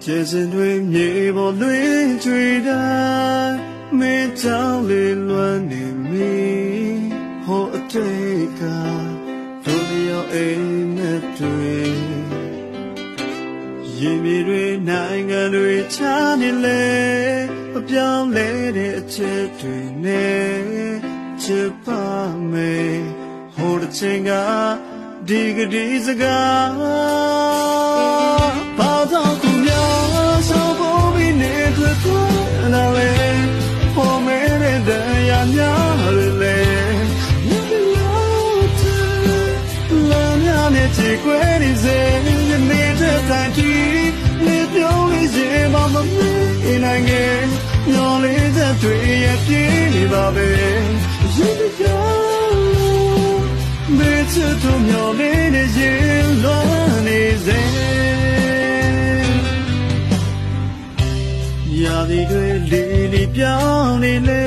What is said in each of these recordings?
ကျေစင်တွေမြေပေါ်လွင်ကြွေတိုင်းမင်းကြောင့်လေလွမ်းနေမိဟိုအတိတ်ကတို့ရောအိမ်နဲ့တွေ့ရင်မြေတွေနိုင်ငံတွေချားနေလေမပြောင်းလဲတဲ့အချက်တွေနဲ့ချစ်ပါမယ်ဟိုတစ်ချိန်ကဒီကဒီစကားဘာသာကူများဆောက်ဖို့ပြီးနေတဲ့သူနာလေဟိုမဲတဲ့တရားများလေလာများနဲ့ကြည့်ခွဲနေစေနေတဲ့တိုင်းကြီးလေပြုံးလေးစေမမမေးနိုင်ငယ်ညော်လေးတဲ့တွေရပြင်းနေပါပဲရေကြောင်မေ့ချစ်သူမျော်လေးနဲ့ရင်လွန်နေစေရာသီတွေလေးလေးပြောင်းနေလေ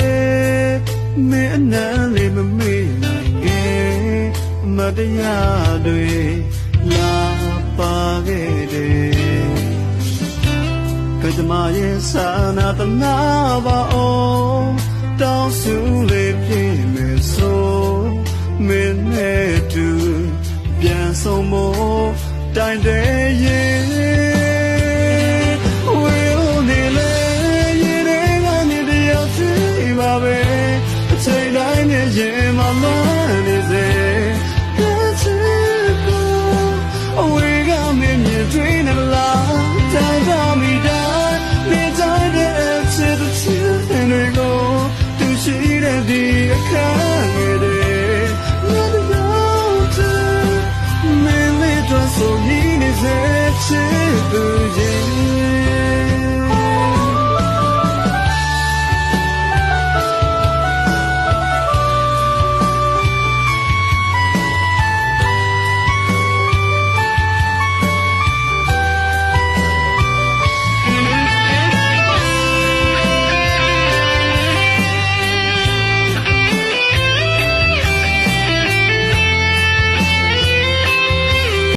မင်းအနမ်းလေးမမေ့နိုင်ခဲ့မတရားတွေလာပါခဲ့တယ်ကကြမရဲ့စာနာတနာပါအောင်တောင်းစုလေးပြည့်မယ်ဆိုမင်းနဲ့တူပြန်ဆုံးမို့တိုင်တဲ့ရင်ဝေနေလေရင်ကနေတယောက်စီပါပဲအချိန်တိုင်းနဲ့ရင်မလွမ်းနေစေအဝေးကမင်းမြင်တွေ့နေလားတိုင်တော်မိတိုင်းနေတိုင်းတဲ့ချစ်တဲ့ချစ်တွေကိုသူရှိတဲ့ဒီအခါငယ်တွေမင်းတို့မင်းလေးတို့ဆိုရင်းနေစေချစ်သူရဲ့